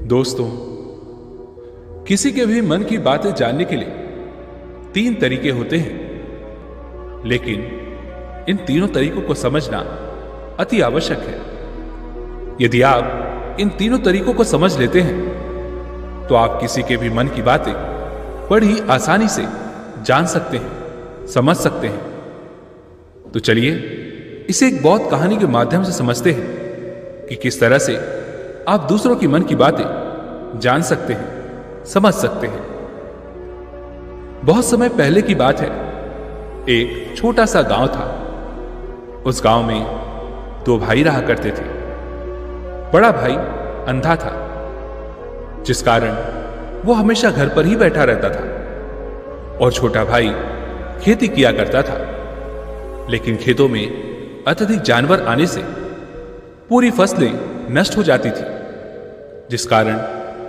दोस्तों, किसी के भी मन की बातें जानने के लिए 3 तरीके होते हैं, लेकिन इन तीनों तरीकों को समझना अति आवश्यक है। यदि आप इन तीनों तरीकों को समझ लेते हैं तो आप किसी के भी मन की बातें बड़ी आसानी से जान सकते हैं, समझ सकते हैं। तो चलिए इसे एक बहुत कहानी के माध्यम से समझते हैं कि किस तरह से आप दूसरों की मन की बातें जान सकते हैं, समझ सकते हैं। बहुत समय पहले की बात है। एक छोटा सा गांव था। उस गांव में 2 भाई रहा करते थे। बड़ा भाई अंधा था, जिस कारण वो हमेशा घर पर ही बैठा रहता था, और छोटा भाई खेती किया करता था। लेकिन खेतों में अत्यधिक जानवर आने से पूरी फसलें नष्ट हो जाती थी, जिस कारण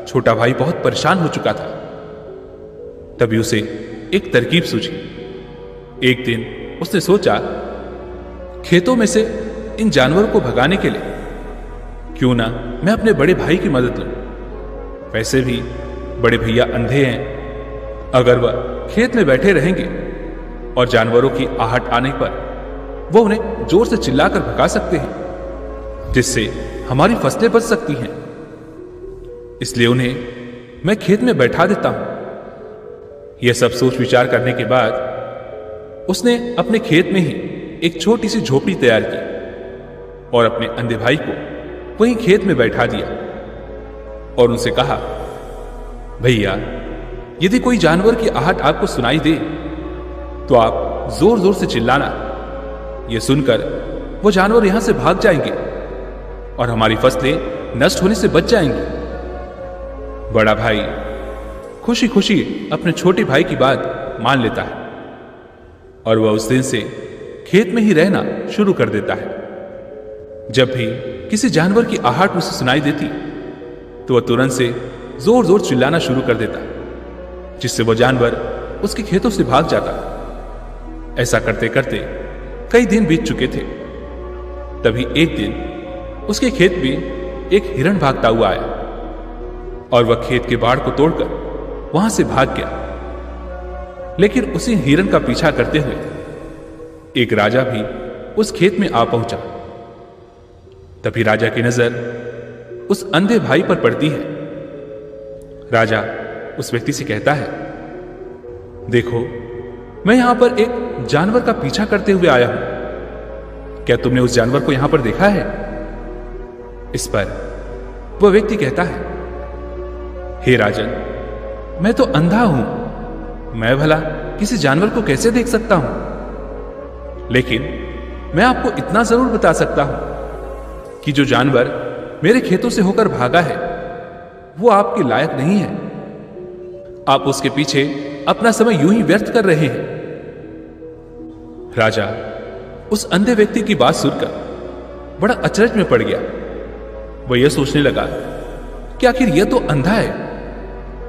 छोटा भाई बहुत परेशान हो चुका था। तभी उसे एक तरकीब सूझी। एक दिन उसने सोचा, खेतों में से इन जानवरों को भगाने के लिए क्यों ना मैं अपने बड़े भाई की मदद लूं। वैसे भी बड़े भैया अंधे हैं। अगर वह खेत में बैठे रहेंगे और जानवरों की आहट आने पर वो उन्हें जोर से चिल्लाकर भगा सकते हैं, जिससे हमारी फसलें बच सकती हैं। इसलिए उन्हें मैं खेत में बैठा देता हूं। यह सब सोच विचार करने के बाद उसने अपने खेत में ही एक छोटी सी झोपड़ी तैयार की और अपने अंधे भाई को वहीं खेत में बैठा दिया और उनसे कहा, भैया, यदि कोई जानवर की आहट आपको सुनाई दे तो आप जोर जोर से चिल्लाना। यह सुनकर वो जानवर यहां से भाग जाएंगे और हमारी फसलें नष्ट होने से बच जाएंगी। बड़ा भाई खुशी खुशी अपने छोटे भाई की बात मान लेता है और वह उस दिन से खेत में ही रहना शुरू कर देता है। जब भी किसी जानवर की आहट उसे सुनाई देती तो वह तुरंत से जोर जोर चिल्लाना शुरू कर देता, जिससे वह जानवर उसके खेतों से भाग जाता। ऐसा करते करते कई दिन बीत चुके थे। तभी एक दिन उसके खेत में एक हिरण भागता हुआ आया और वह खेत के बाड़ को तोड़कर वहां से भाग गया। लेकिन उसी हिरण का पीछा करते हुए एक राजा भी उस खेत में आ पहुंचा। तभी राजा की नजर उस अंधे भाई पर पड़ती है। राजा उस व्यक्ति से कहता है, देखो, मैं यहां पर एक जानवर का पीछा करते हुए आया हूं। क्या तुमने उस जानवर को यहां पर देखा है? इस पर वह व्यक्ति कहता है, हे राजन, मैं तो अंधा हूं। मैं भला किसी जानवर को कैसे देख सकता हूं? लेकिन मैं आपको इतना जरूर बता सकता हूं कि जो जानवर मेरे खेतों से होकर भागा है वो आपके लायक नहीं है। आप उसके पीछे अपना समय यूं ही व्यर्थ कर रहे हैं। राजा उस अंधे व्यक्ति की बात सुनकर बड़ा अचरज में पड़ गया। वह यह सोचने लगा कि आखिर यह तो अंधा है,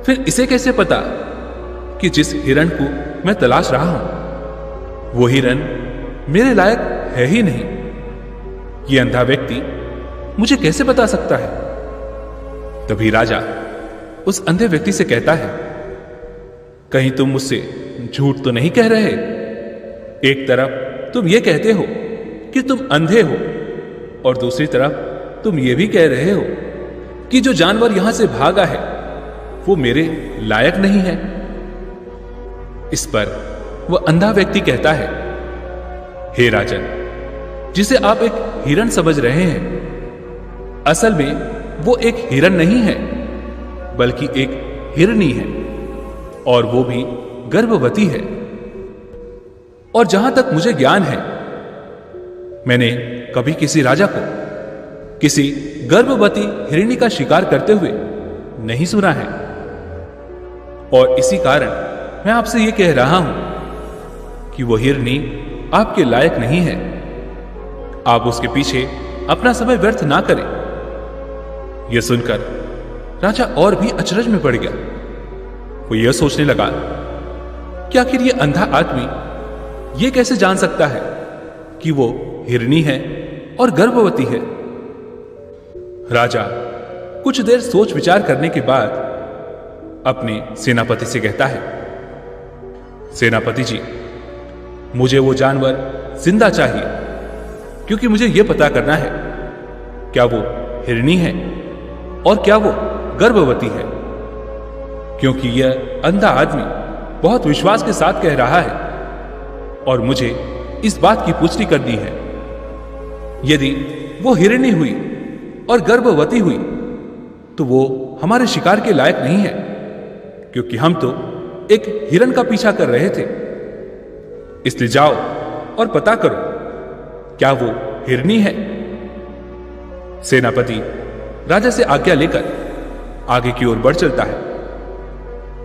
फिर इसे कैसे पता कि जिस हिरण को मैं तलाश रहा हूं वो हिरण मेरे लायक है ही नहीं। यह अंधा व्यक्ति मुझे कैसे बता सकता है? तभी राजा उस अंधे व्यक्ति से कहता है, कहीं तुम मुझसे झूठ तो नहीं कह रहे? एक तरफ तुम ये कहते हो कि तुम अंधे हो और दूसरी तरफ तुम ये भी कह रहे हो कि जो जानवर यहां से भागा है वो मेरे लायक नहीं है। इस पर वह अंधा व्यक्ति कहता है, हे राजन, जिसे आप एक हिरण समझ रहे हैं, असल में वो एक हिरण नहीं है बल्कि एक हिरनी है, और वो भी गर्भवती है। और जहां तक मुझे ज्ञान है, मैंने कभी किसी राजा को किसी गर्भवती हिरनी का शिकार करते हुए नहीं सुना है। और इसी कारण मैं आपसे यह कह रहा हूं कि वो हिरनी आपके लायक नहीं है। आप उसके पीछे अपना समय व्यर्थ ना करें। यह सुनकर राजा और भी अचरज में पड़ गया। वो यह सोचने लगा कि आखिर यह अंधा आदमी यह कैसे जान सकता है कि वो हिरनी है और गर्भवती है। राजा कुछ देर सोच विचार करने के बाद अपने सेनापति से कहता है, सेनापति जी, मुझे वो जानवर जिंदा चाहिए, क्योंकि मुझे यह पता करना है क्या वो हिरनी है और क्या वो गर्भवती है, क्योंकि यह अंधा आदमी बहुत विश्वास के साथ कह रहा है और मुझे इस बात की पुष्टि करनी है। यदि वो हिरनी हुई और गर्भवती हुई तो वो हमारे शिकार के लायक नहीं है, क्योंकि हम तो एक हिरन का पीछा कर रहे थे। इसलिए जाओ और पता करो क्या वो हिरनी है। सेनापति राजा से आज्ञा लेकर आगे की ओर बढ़ चलता है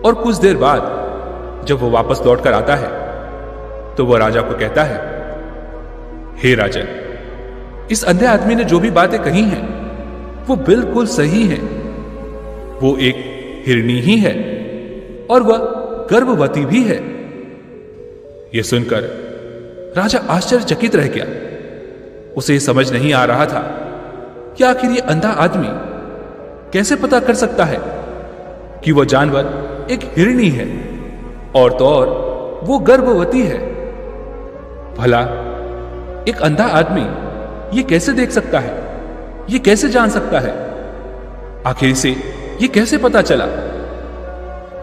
और कुछ देर बाद जब वो वापस लौटकर आता है तो वह राजा को कहता है, हे राजन, इस अंधे आदमी ने जो भी बातें कही हैं वो बिल्कुल सही है। वो एक हिरनी ही है और वह गर्भवती भी है। यह सुनकर राजा आश्चर्यचकित रह गया। उसे समझ नहीं आ रहा था कि आखिर यह अंधा आदमी कैसे पता कर सकता है कि वह जानवर एक हिरनी है और तो और वो गर्भवती है। भला एक अंधा आदमी ये कैसे देख सकता है, ये कैसे जान सकता है, आखिर इसे ये कैसे पता चला?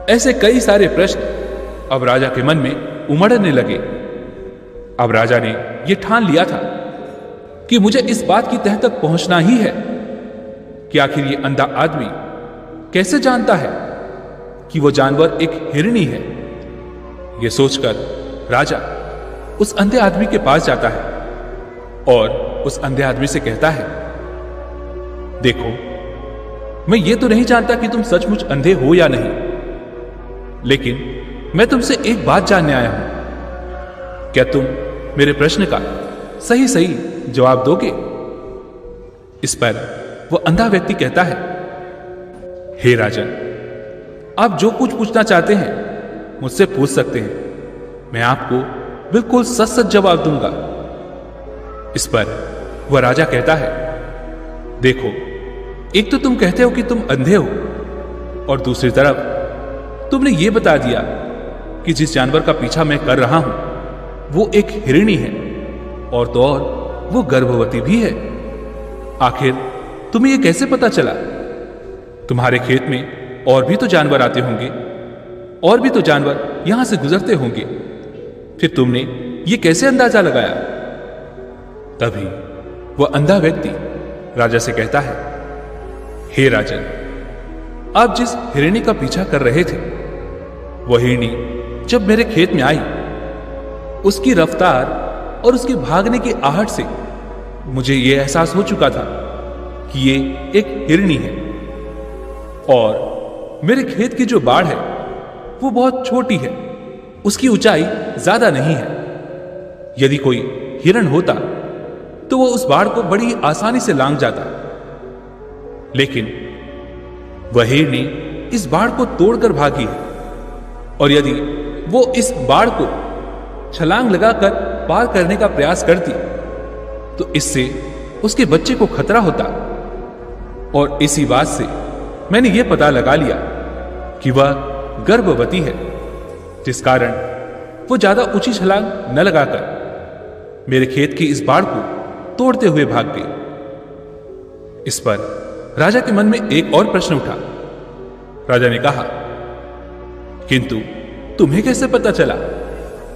ऐसे कई सारे प्रश्न अब राजा के मन में उमड़ने लगे। अब राजा ने यह ठान लिया था कि मुझे इस बात की तह तक पहुंचना ही है कि आखिर ये अंधा आदमी कैसे जानता है कि वो जानवर एक हिरनी है। यह सोचकर राजा उस अंधे आदमी के पास जाता है और उस अंधे आदमी से कहता है, देखो, मैं ये तो नहीं जानता कि तुम सचमुच अंधे हो या नहीं, लेकिन मैं तुमसे एक बात जानने आया हूं। क्या तुम मेरे प्रश्न का सही सही जवाब दोगे? इस पर वह अंधा व्यक्ति कहता है, हे राजन, आप जो कुछ पूछना चाहते हैं मुझसे पूछ सकते हैं, मैं आपको बिल्कुल सच सच जवाब दूंगा। इस पर वह राजा कहता है, देखो, एक तो तुम कहते हो कि तुम अंधे हो और दूसरी तरफ तुमने यह बता दिया कि जिस जानवर का पीछा मैं कर रहा हूं वो एक हिरनी है और तो और वो गर्भवती भी है। आखिर तुम्हें यह कैसे पता चला? तुम्हारे खेत में और भी तो जानवर आते होंगे और भी तो जानवर यहां से गुजरते होंगे, फिर तुमने ये कैसे अंदाजा लगाया? तभी वह अंधा व्यक्ति राजा से कहता है, हे राजन, आप जिस हिरनी का पीछा कर रहे थे वह हिरनी जब मेरे खेत में आई, उसकी रफ्तार और उसके भागने की आहट से मुझे यह एहसास हो चुका था कि ये एक हिरनी है और मेरे खेत की जो बाड़ है वो बहुत छोटी है, उसकी ऊंचाई ज्यादा नहीं है। यदि कोई हिरण होता तो वो उस बाड़ को बड़ी आसानी से लांघ जाता, लेकिन वह हिरनी इस बाड़ को तोड़कर भागी है और यदि वो इस बाड़ को छलांग लगाकर पार करने का प्रयास करती तो इससे उसके बच्चे को खतरा होता। और इसी बात से मैंने यह पता लगा लिया कि वह गर्भवती है, जिस कारण वो ज्यादा ऊंची छलांग न लगाकर मेरे खेत की इस बाड़ को तोड़ते हुए भाग गई। इस पर राजा के मन में एक और प्रश्न उठा। राजा ने कहा, किंतु तुम्हें कैसे पता चला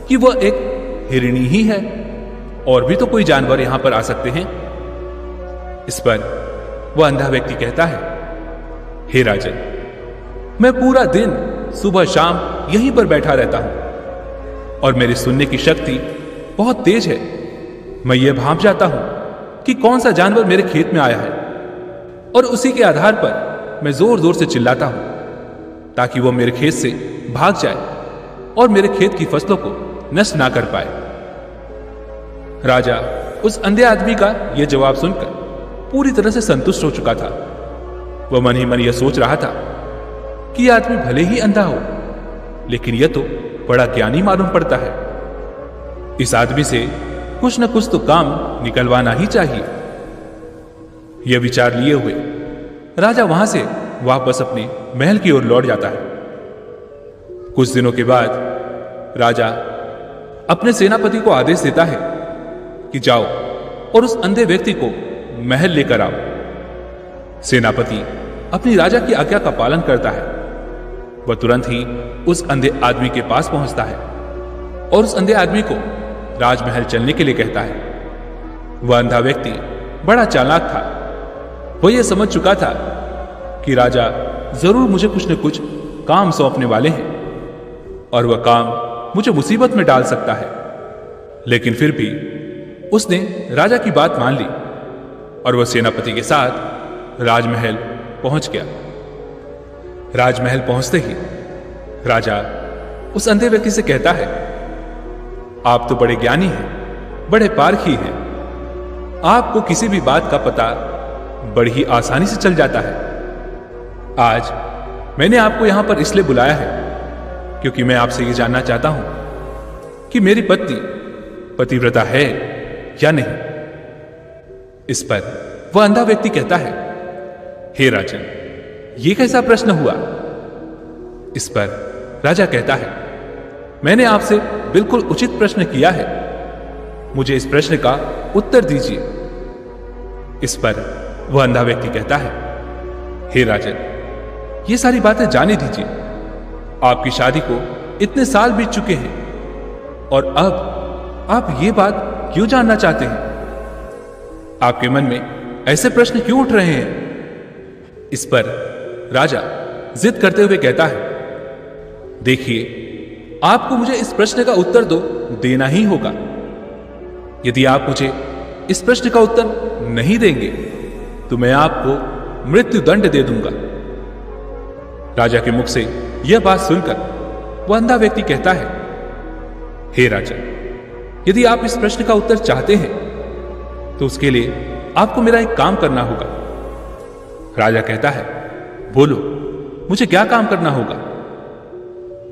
कि वह एक हिरनी ही है? और भी तो कोई जानवर यहां पर आ सकते हैं। इस पर वह अंधा व्यक्ति कहता है, हे राजन, मैं पूरा दिन सुबह शाम यहीं पर बैठा रहता हूं और मेरी सुनने की शक्ति बहुत तेज है। मैं यह भांप जाता हूं कि कौन सा जानवर मेरे खेत में आया है और उसी के आधार पर मैं जोर जोर से चिल्लाता हूं ताकि वो मेरे खेत से भाग जाए और मेरे खेत की फसलों को नष्ट ना कर पाए। राजा उस अंधे आदमी का यह जवाब सुनकर पूरी तरह से संतुष्ट हो चुका था। वह मन ही मन यह सोच रहा था कि यह आदमी भले ही अंधा हो, लेकिन यह तो बड़ा ज्ञानी मालूम पड़ता है। इस आदमी से कुछ न कुछ तो काम निकलवाना ही चाहिए। यह विचार लिए हुए राजा वहां से वापस अपने महल की ओर लौट जाता है। कुछ दिनों के बाद राजा अपने सेनापति को आदेश देता है कि जाओ और उस अंधे व्यक्ति को महल लेकर आओ। सेनापति अपनी राजा की आज्ञा का पालन करता है। वह तुरंत ही उस अंधे आदमी के पास पहुंचता है और उस अंधे आदमी को राजमहल चलने के लिए कहता है। वह अंधा व्यक्ति बड़ा चालाक था। वह यह समझ चुका था कि राजा जरूर मुझे कुछ न कुछ काम सौंपने वाले हैं और वह काम मुझे मुसीबत में डाल सकता है। लेकिन फिर भी उसने राजा की बात मान ली और वह सेनापति के साथ राजमहल पहुंच गया। राजमहल पहुंचते ही राजा उस अंधे व्यक्ति से कहता है, आप तो बड़े ज्ञानी हैं, बड़े पारखी हैं। आपको किसी भी बात का पता बड़ी ही आसानी से चल जाता है। आज मैंने आपको यहां पर इसलिए बुलाया है क्योंकि मैं आपसे यह जानना चाहता हूं कि मेरी पत्नी पतिव्रता है या नहीं। इस पर वह अंधा व्यक्ति कहता है, हे राजन, यह कैसा प्रश्न हुआ? इस पर राजा कहता है, मैंने आपसे बिल्कुल उचित प्रश्न किया है, मुझे इस प्रश्न का उत्तर दीजिए। इस पर वह अंधा व्यक्ति कहता है, हे राजन, ये सारी बातें जाने दीजिए। आपकी शादी को इतने साल बीत चुके हैं और अब आप ये बात क्यों जानना चाहते हैं? आपके मन में ऐसे प्रश्न क्यों उठ रहे हैं? इस पर राजा जिद करते हुए कहता है, देखिए, आपको मुझे इस प्रश्न का उत्तर तो देना ही होगा। यदि आप मुझे इस प्रश्न का उत्तर नहीं देंगे तो मैं आपको मृत्यु दंड दे दूंगा। राजा के मुख से यह बात सुनकर वह अंधा व्यक्ति कहता है, हे राजा, यदि आप इस प्रश्न का उत्तर चाहते हैं तो उसके लिए आपको मेरा एक काम करना होगा। राजा कहता है, बोलो, मुझे क्या काम करना होगा?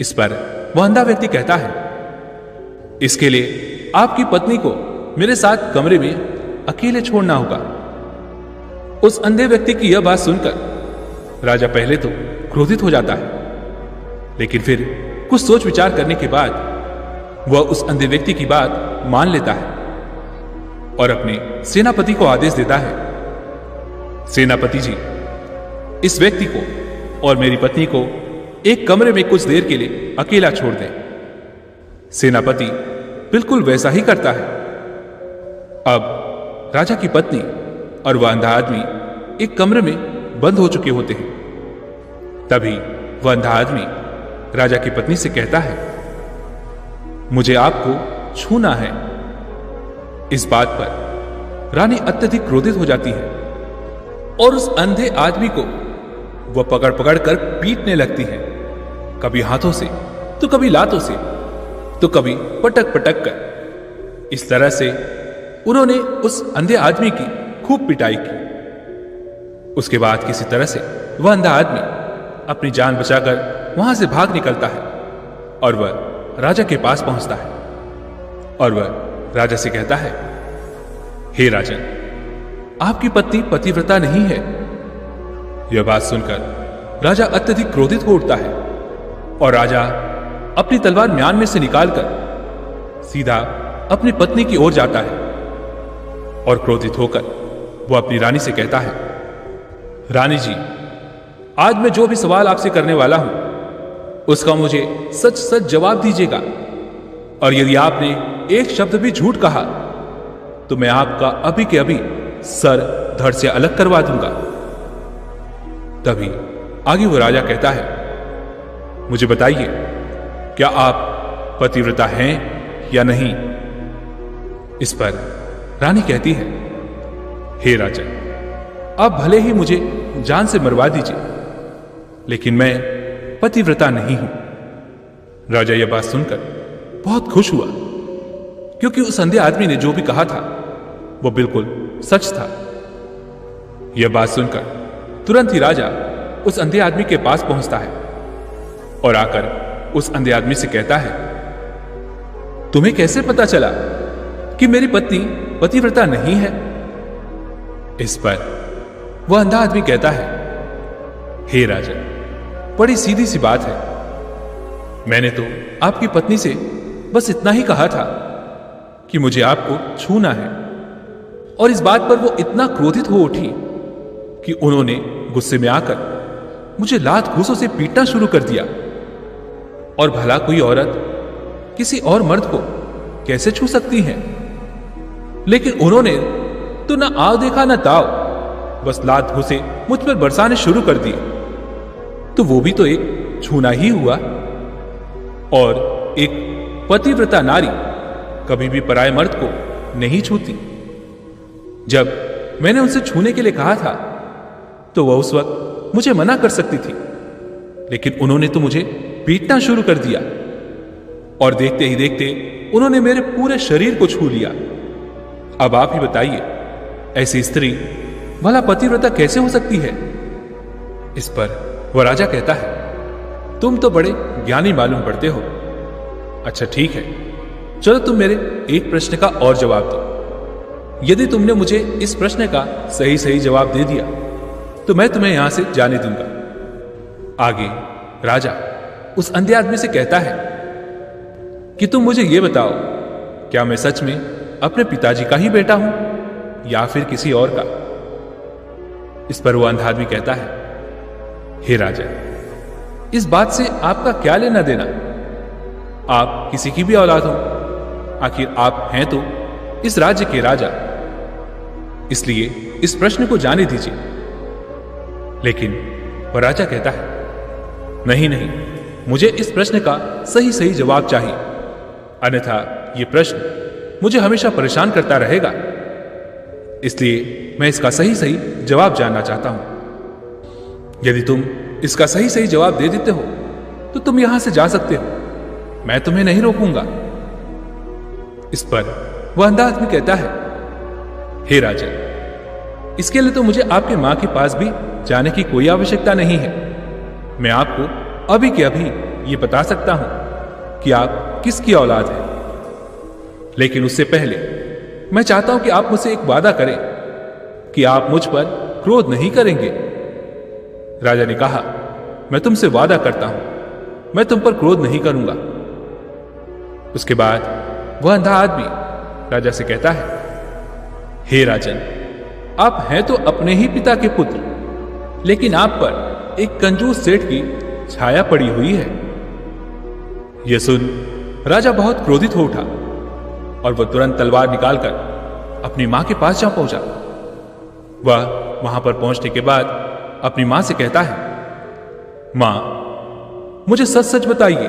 इस पर वह अंधा व्यक्ति कहता है, इसके लिए आपकी पत्नी को मेरे साथ कमरे में अकेले छोड़ना होगा। उस अंधे व्यक्ति की यह बात सुनकर राजा पहले तो क्रोधित हो जाता है, लेकिन फिर कुछ सोच विचार करने के बाद वह उस अंधे व्यक्ति की बात मान लेता है और अपने सेनापति को आदेश देता है, सेनापति जी, इस व्यक्ति को और मेरी पत्नी को एक कमरे में कुछ देर के लिए अकेला छोड़ दें। सेनापति बिल्कुल वैसा ही करता है। अब राजा की पत्नी और वह अंधा आदमी एक कमरे में बंद हो चुके होते हैं। तभी वह अंधा आदमी राजा की पत्नी से कहता है, मुझे आपको छूना है। इस बात पर रानी अत्यधिक क्रोधित हो जाती है और उस अंधे आदमी को वह पकड़ पकड़ कर पीटने लगती है, कभी हाथों से तो कभी लातों से तो कभी पटक पटक कर। इस तरह से उन्होंने उस अंधे आदमी की खूब पिटाई की। उसके बाद किसी तरह से वह अंधा आदमी अपनी जान बचाकर वहां से भाग निकलता है और वह राजा के पास पहुंचता है और वह राजा से कहता है, हे राजन, आपकी पत्नी पतिव्रता नहीं है। यह बात सुनकर राजा अत्यधिक क्रोधित हो उठता है और राजा अपनी तलवार म्यान में से निकालकर सीधा अपनी पत्नी की ओर जाता है और क्रोधित होकर वह अपनी रानी से कहता है, रानी जी, आज मैं जो भी सवाल आपसे करने वाला हूं उसका मुझे सच सच जवाब दीजिएगा, और यदि आपने एक शब्द भी झूठ कहा तो मैं आपका अभी के अभी सर धड़ से अलग करवा दूंगा। तभी आगे वो राजा कहता है, मुझे बताइए, क्या आप पतिव्रता हैं या नहीं? इस पर रानी कहती है, हे राजा, आप भले ही मुझे जान से मरवा दीजिए, लेकिन मैं पतिव्रता नहीं हूं। राजा यह बात सुनकर बहुत खुश हुआ, क्योंकि उस अंधे आदमी ने जो भी कहा था वो बिल्कुल सच था। यह बात सुनकर तुरंत ही राजा उस अंधे आदमी के पास पहुंचता है और आकर उस अंधे आदमी से कहता है, तुम्हें कैसे पता चला कि मेरी पत्नी पतिव्रता नहीं है? इस पर वह अंधा आदमी कहता है, हे राजा, बड़ी सीधी सी बात है। मैंने तो आपकी पत्नी से बस इतना ही कहा था कि मुझे आपको छूना है, और इस बात पर वो इतना क्रोधित हो उठी कि उन्होंने गुस्से में आकर मुझे लात घूंसों से पीटना शुरू कर दिया। और भला कोई औरत किसी और मर्द को कैसे छू सकती है? लेकिन उन्होंने तो ना आव देखा ना दाव, बस लात घूंसे मुझ पर बरसाने शुरू कर दिए। तो वो भी तो एक छूना ही हुआ। और एक पतिव्रता नारी कभी भी पराये मर्द को नहीं छूती। जब मैंने उनसे छूने के लिए कहा था तो वह उस वक्त मुझे मना कर सकती थी, लेकिन उन्होंने तो मुझे पीटना शुरू कर दिया, और देखते ही देखते उन्होंने मेरे पूरे शरीर को छू लिया। अब आप ही बताइए, ऐसी स्त्री भला पतिव्रता कैसे हो सकती है? इस पर वह राजा कहता है, तुम तो बड़े ज्ञानी मालूम पड़ते हो। अच्छा ठीक है, चलो तुम मेरे एक प्रश्न का और जवाब दो। यदि तुमने मुझे इस प्रश्न का सही सही जवाब दे दिया तो मैं तुम्हें यहां से जाने दूंगा। आगे राजा उस अंधे आदमी से कहता है कि तुम मुझे यह बताओ, क्या मैं सच में अपने पिताजी का ही बेटा हूं या फिर किसी और का? इस पर वह अंधा आदमी कहता है, हे राजा, इस बात से आपका क्या लेना देना? आप किसी की भी औलाद हो, आखिर आप हैं तो इस राज्य के राजा, इसलिए इस प्रश्न को जाने दीजिए। लेकिन वह राजा कहता है, नहीं नहीं, मुझे इस प्रश्न का सही सही जवाब चाहिए, अन्यथा यह प्रश्न मुझे हमेशा परेशान करता रहेगा। इसलिए मैं इसका सही सही जवाब जानना चाहता हूं। यदि तुम इसका सही सही जवाब दे देते हो तो तुम यहां से जा सकते हो, मैं तुम्हें नहीं रोकूंगा। इस पर वह अंधा आदमी कहता है, हे राजा, इसके लिए तो मुझे आपके मां के पास भी जाने की कोई आवश्यकता नहीं है। मैं आपको अभी के अभी ये बता सकता हूं कि आप किसकी औलाद है। लेकिन उससे पहले मैं चाहता हूं कि आप मुझसे एक वादा करें कि आप मुझ पर क्रोध नहीं करेंगे। राजा ने कहा, मैं तुमसे वादा करता हूं, मैं तुम पर क्रोध नहीं करूंगा। उसके बाद वह अंधा आदमी राजा से कहता है, हे राजन, आप हैं तो अपने ही पिता के पुत्र, लेकिन आप पर एक कंजूस सेठ की छाया पड़ी हुई है। यह सुन राजा बहुत क्रोधित हो उठा और वह तुरंत तलवार निकालकर अपनी मां के पास जा पहुंचा। वह वहां पर पहुंचने के बाद अपनी मां से कहता है, मां, मुझे सच सच बताइए,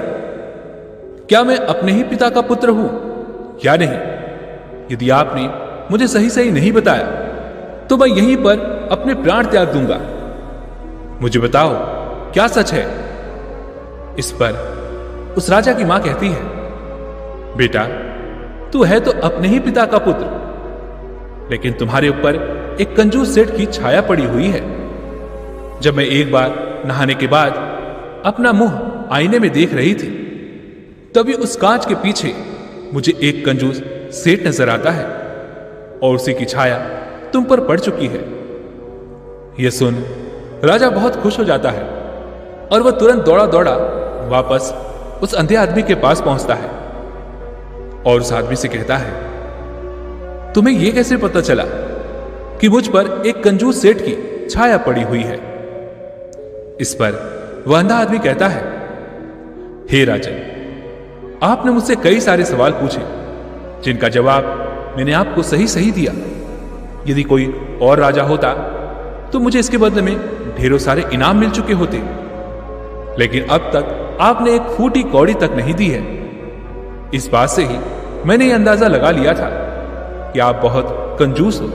क्या मैं अपने ही पिता का पुत्र हूं या नहीं? यदि आपने मुझे सही सही नहीं बताया तो मैं यहीं पर अपने प्राण त्याग दूंगा। मुझे बताओ, क्या सच है? इस पर उस राजा की मां कहती है, बेटा, तू है तो अपने ही पिता का पुत्र, लेकिन तुम्हारे ऊपर एक कंजूस सेठ की छाया पड़ी हुई है। जब मैं एक बार नहाने के बाद अपना मुंह आईने में देख रही थी, तभी उस कांच के पीछे मुझे एक कंजूस सेठ नजर आता है और उसी की छाया तुम पर पड़ चुकी है। यह सुन राजा बहुत खुश हो जाता है और वह तुरंत दौड़ा दौड़ा वापस उस अंधे आदमी के पास पहुंचता है और उस आदमी से कहता है, तुम्हें यह कैसे पता चला कि मुझ पर एक कंजूस सेठ की छाया पड़ी हुई है? इस पर वह अंधा आदमी कहता है, हे राजन, आपने मुझसे कई सारे सवाल पूछे जिनका जवाब मैंने आपको सही सही दिया। यदि कोई और राजा होता तो मुझे इसके बदले में ढेरों सारे इनाम मिल चुके होते, लेकिन अब तक आपने एक फूटी कौड़ी तक नहीं दी है। इस बात से ही मैंने यह अंदाजा लगा लिया था कि आप बहुत कंजूस हो।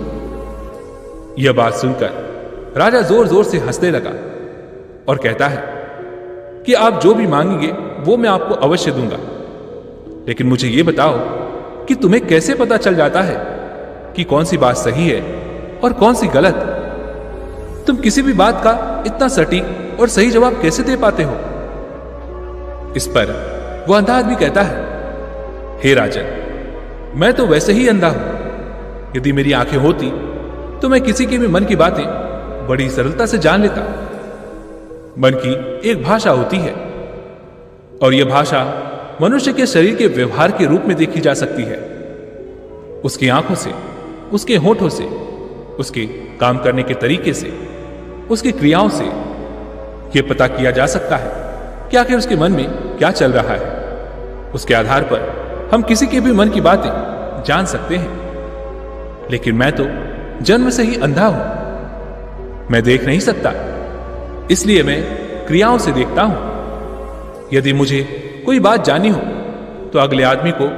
यह बात सुनकर राजा जोर जोर से हंसने लगा और कहता है कि आप जो भी मांगेंगे वो मैं आपको अवश्य दूंगा, लेकिन मुझे यह बताओ कि तुम्हें कैसे पता चल जाता है कि कौन सी बात सही है और कौन सी गलत? तुम किसी भी बात का इतना सटीक और सही जवाब कैसे दे पाते हो? इस पर वह अंधा आदमी कहता है, हे राजन, मैं तो वैसे ही अंधा हूं। यदि मेरी आंखें होती तो मैं किसी के भी मन की बातें बड़ी सरलता से जान लेता। मन की एक भाषा होती है और यह भाषा मनुष्य के शरीर के व्यवहार के रूप में देखी जा सकती है। उसकी आंखों से, उसके होठों से, उसके काम करने के तरीके से, उसकी क्रियाओं से यह पता किया जा सकता है कि आखिर उसके मन में क्या चल रहा है। उसके आधार पर हम किसी के भी मन की बातें जान सकते हैं। लेकिन मैं तो जन्म से ही अंधा हूं, मैं देख नहीं सकता, इसलिए मैं क्रियाओं से देखता हूं। यदि मुझे कोई बात जाननी हो तो अगले आदमी को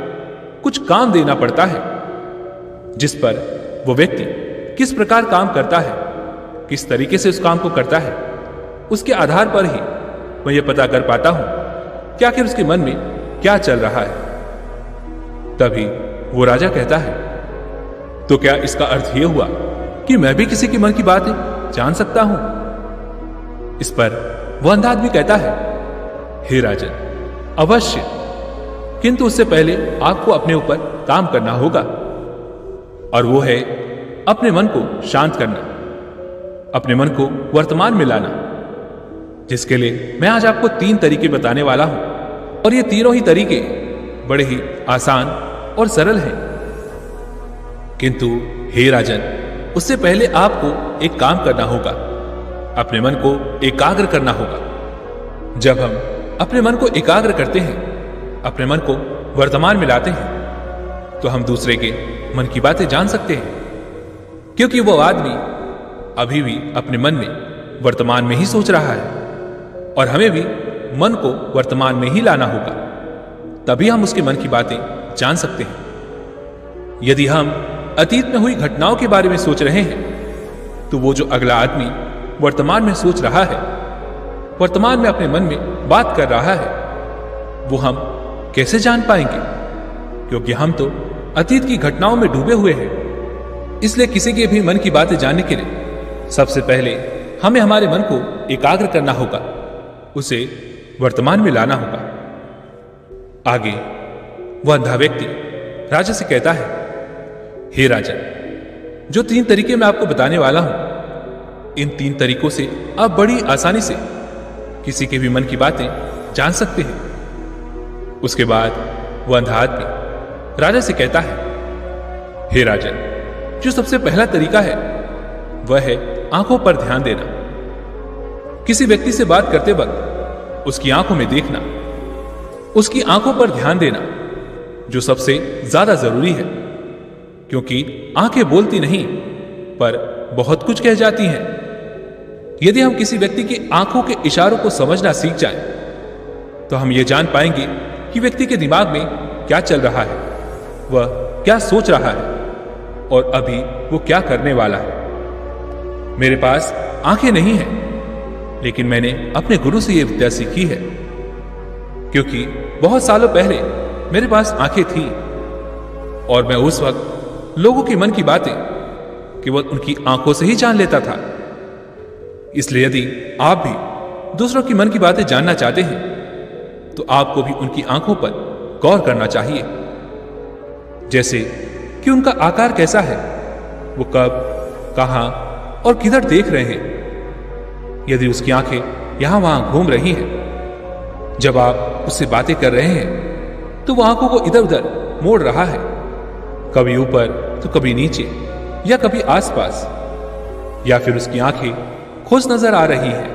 कुछ काम देना पड़ता है, जिस पर वो व्यक्ति किस प्रकार काम करता है, किस तरीके से उस काम को करता है, उसके आधार पर ही मैं ये पता कर पाता हूं कि आखिर उसके मन में क्या चल रहा है। तभी वो राजा कहता है, तो क्या इसका अर्थ यह हुआ कि मैं भी किसी के मन की बातें जान सकता हूं? इस पर वह अंधा आदमी कहता है, हे राजन, अवश्य, किंतु उससे पहले आपको अपने ऊपर काम करना होगा, और वो है अपने मन को शांत करना, अपने मन को वर्तमान में लाना, जिसके लिए मैं आज आपको 3 तरीके बताने वाला हूं। और ये तीनों ही तरीके बड़े ही आसान और सरल हैं। किंतु हे राजन, उससे पहले आपको एक काम करना होगा, अपने मन को एकाग्र करना होगा। जब हम अपने मन को एकाग्र करते हैं, अपने मन को वर्तमान में लाते हैं, तो हम दूसरे के मन की बातें जान सकते हैं, क्योंकि वो आदमी अभी भी अपने मन में वर्तमान में ही सोच रहा है, और हमें भी मन को वर्तमान में ही लाना होगा, तभी हम उसके मन की बातें जान सकते हैं। यदि हम अतीत में हुई घटनाओं के बारे में सोच रहे हैं, तो वो जो अगला आदमी वर्तमान में सोच रहा है, वर्तमान में अपने मन में बात कर रहा है, वो हम कैसे जान पाएंगे? क्योंकि हम तो अतीत की घटनाओं में डूबे हुए हैं। इसलिए किसी के भी मन की बातें जानने के लिए सबसे पहले हमें हमारे मन को एकाग्र करना होगा, उसे वर्तमान में लाना होगा। आगे वह अंधा व्यक्ति राजा से कहता है, हे राजन, जो 3 तरीके मैं आपको बताने वाला हूं, इन 3 तरीकों से आप बड़ी आसानी से किसी के भी मन की बातें जान सकते हैं। उसके बाद वह अंधा आदमी राजा से कहता है, हे राजन, जो सबसे पहला तरीका है वह है आंखों पर ध्यान देना। किसी व्यक्ति से बात करते वक्त उसकी आंखों में देखना, उसकी आंखों पर ध्यान देना, जो सबसे ज्यादा जरूरी है, क्योंकि आंखें बोलती नहीं पर बहुत कुछ कह जाती हैं। यदि हम किसी व्यक्ति की आंखों के इशारों को समझना सीख जाएं, तो हम यह जान पाएंगे कि व्यक्ति के दिमाग में क्या चल रहा है, वह क्या सोच रहा है और अभी वो क्या करने वाला है। मेरे पास आंखें नहीं हैं, लेकिन मैंने अपने गुरु से यह विद्या सीखी है, क्योंकि बहुत सालों पहले मेरे पास आंखें थी और मैं उस वक्त लोगों के मन की बातें केवल उनकी आंखों से ही जान लेता था। इसलिए यदि आप भी दूसरों की मन की बातें जानना चाहते हैं, तो आपको भी उनकी आंखों पर गौर करना चाहिए, जैसे कि उनका आकार कैसा है, वो कब, कहां और किधर देख रहे हैं। यदि उसकी आंखें यहां वहां घूम रही हैं, जब आप उससे बातें कर रहे हैं, तो वह आंखों को इधर उधर मोड़ रहा है, कभी ऊपर तो कभी नीचे या कभी आसपास, या फिर उसकी आंखें खुश नजर आ रही हैं,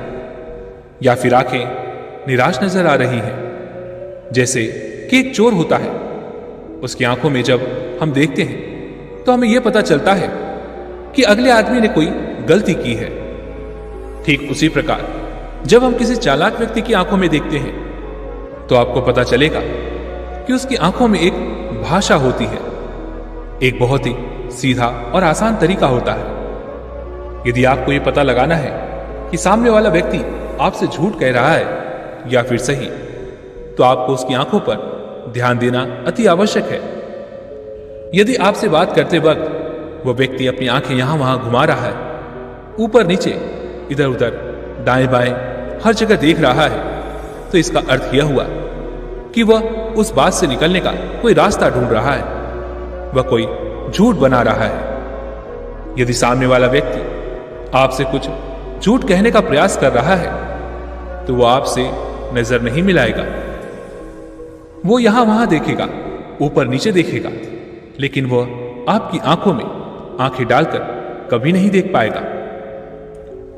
या फिर आंखें निराश नजर आ रही हैं। जैसे कि एक चोर होता है, उसकी आंखों में जब हम देखते हैं तो हमें यह पता चलता है कि अगले आदमी ने कोई गलती की है। ठीक उसी प्रकार जब हम किसी चालाक व्यक्ति की आंखों में देखते हैं, तो आपको पता चलेगा कि उसकी आंखों में एक भाषा होती है, एक बहुत ही सीधा और आसान तरीका होता है। यदि आपको यह पता लगाना है कि सामने वाला व्यक्ति आपसे झूठ कह रहा है या फिर सही, तो आपको उसकी आंखों पर ध्यान देना अति आवश्यक है। यदि आपसे बात करते वक्त वह व्यक्ति अपनी आंखें यहां वहां घुमा रहा है, ऊपर नीचे, इधर उधर, दाएं बाएं, हर जगह देख रहा है, तो इसका अर्थ यह हुआ कि वह उस बात से निकलने का कोई रास्ता ढूंढ रहा है, वह कोई झूठ बना रहा है। यदि सामने वाला व्यक्ति आपसे कुछ झूठ कहने का प्रयास कर रहा है, तो वो आपसे नजर नहीं मिलाएगा। वो यहां वहां देखेगा, ऊपर नीचे देखेगा, लेकिन वह आपकी आंखों में आंखें डालकर कभी नहीं देख पाएगा,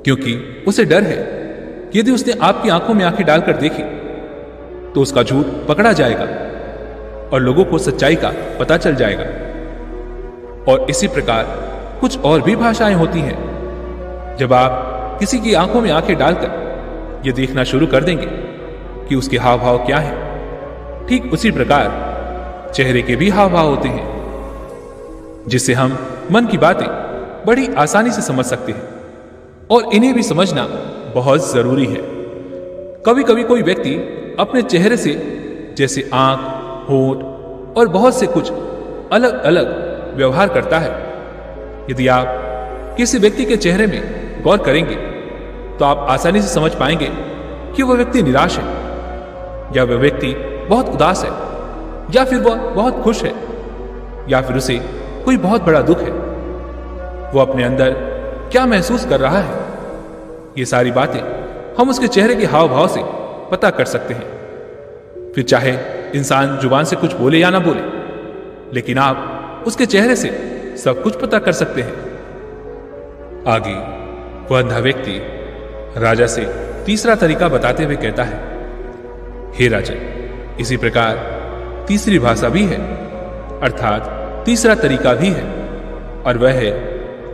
क्योंकि उसे डर है कि यदि उसने आपकी आंखों में आंखें डालकर देखी तो उसका झूठ पकड़ा जाएगा और लोगों को सच्चाई का पता चल जाएगा। और इसी प्रकार कुछ और भी भाषाएं होती हैं। जब आप किसी की आंखों में आंखें डालकर यह देखना शुरू कर देंगे कि उसके हाव भाव क्या है, ठीक उसी प्रकार चेहरे के भी हाव भाव होते हैं, जिससे हम मन की बातें बड़ी आसानी से समझ सकते हैं और इन्हें भी समझना बहुत जरूरी है। कभी कभी कोई व्यक्ति अपने चेहरे से, जैसे आंख, होंठ और बहुत से कुछ अलग अलग व्यवहार करता है। यदि आप किसी व्यक्ति के चेहरे में गौर करेंगे तो आप आसानी से समझ पाएंगे कि वह व्यक्ति निराश है, या वह व्यक्ति बहुत उदास है, या फिर वह बहुत खुश है, या फिर उसे कोई बहुत बड़ा दुख है। वो अपने अंदर क्या महसूस कर रहा है, ये सारी बातें हम उसके चेहरे के हाव भाव से पता कर सकते हैं। फिर चाहे इंसान जुबान से कुछ बोले या ना बोले, लेकिन आप उसके चेहरे से सब कुछ पता कर सकते हैं। आगे वह अंधा व्यक्ति राजा से तीसरा तरीका बताते हुए कहता है, हे राजन, इसी प्रकार तीसरी भाषा भी है, अर्थात तीसरा तरीका भी है, और वह है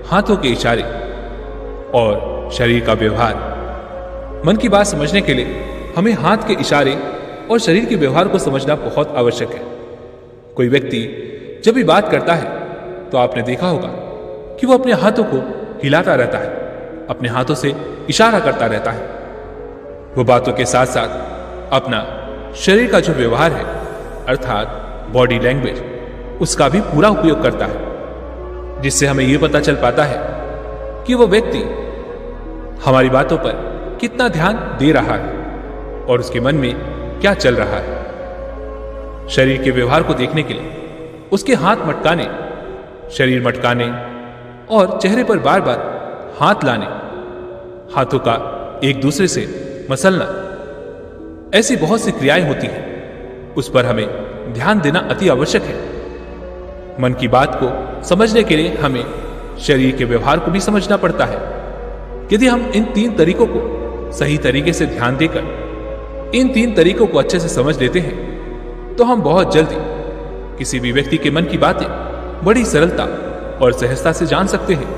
हाथों के इशारे और शरीर का व्यवहार। मन की बात समझने के लिए हमें हाथ के इशारे और शरीर के व्यवहार को समझना बहुत आवश्यक है। कोई व्यक्ति जब भी बात करता है तो आपने देखा होगा कि वो अपने हाथों को हिलाता रहता है, अपने हाथों से इशारा करता रहता है। वो बातों के साथ साथ अपना शरीर का जो व्यवहार है, अर्थात बॉडी लैंग्वेज, उसका भी पूरा उपयोग करता है, जिससे हमें यह पता चल पाता है कि वो व्यक्ति हमारी बातों पर कितना ध्यान दे रहा है और उसके मन में क्या चल रहा है। शरीर के व्यवहार को देखने के लिए उसके हाथ मटकाने, शरीर मटकाने और चेहरे पर बार बार हाथ लाने, हाथों का एक दूसरे से मसलना, ऐसी बहुत सी क्रियाएं होती हैं। उस पर हमें ध्यान देना अति आवश्यक है। मन की बात को समझने के लिए हमें शरीर के व्यवहार को भी समझना पड़ता है। यदि हम इन तीन तरीकों को सही तरीके से ध्यान देकर इन तीन तरीकों को अच्छे से समझ लेते हैं तो हम बहुत जल्दी किसी भी व्यक्ति के मन की बातें बड़ी सरलता और सहजता से जान सकते हैं।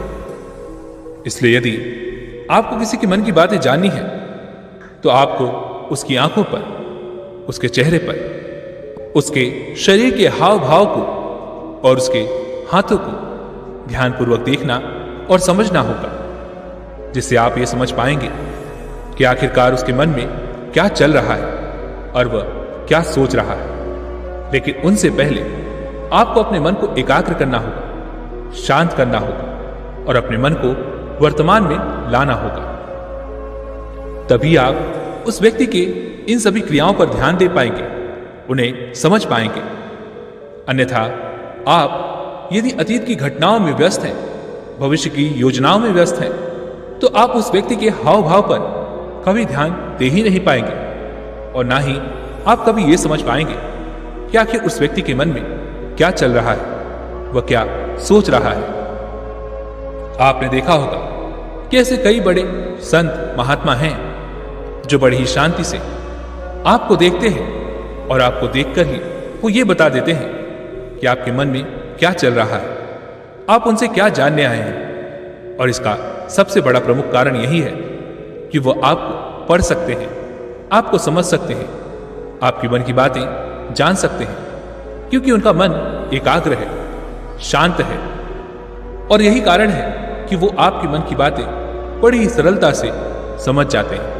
इसलिए यदि आपको किसी के मन की बातें जाननी है तो आपको उसकी आंखों पर, उसके चेहरे पर, उसके शरीर के हाव भाव को और उसके हाथों को ध्यानपूर्वक देखना और समझना होगा, जिससे आप ये समझ पाएंगे कि आखिरकार उसके मन में क्या चल रहा है और वह क्या सोच रहा है। लेकिन उनसे पहले आपको अपने मन को एकाग्र करना होगा, शांत करना होगा और अपने मन को वर्तमान में लाना होगा। तभी आप उस व्यक्ति के इन सभी क्रियाओं पर ध्यान दे पाएंगे, उन्हें समझ पाएंगे। अन्यथा आप यदि अतीत की घटनाओं में व्यस्त हैं, भविष्य की योजनाओं में व्यस्त हैं, तो आप उस व्यक्ति के हाव भाव पर कभी ध्यान दे ही नहीं पाएंगे और ना ही आप कभी ये समझ पाएंगे कि आखिर उस व्यक्ति के मन में क्या चल रहा है, वह क्या सोच रहा है। आपने देखा होगा कि ऐसे कई बड़े संत महात्मा हैं जो बड़ी ही शांति से आपको देखते हैं और आपको देखकर ही वो ये बता देते हैं कि आपके मन में क्या चल रहा है, आप उनसे क्या जानने आए हैं। और इसका सबसे बड़ा प्रमुख कारण यही है कि वो आपको पढ़ सकते हैं, आपको समझ सकते हैं, आपकी मन की बातें जान सकते हैं, क्योंकि उनका मन एकाग्र है, शांत है। और यही कारण है कि वो आपके मन की बातें बड़ी ही सरलता से समझ जाते हैं।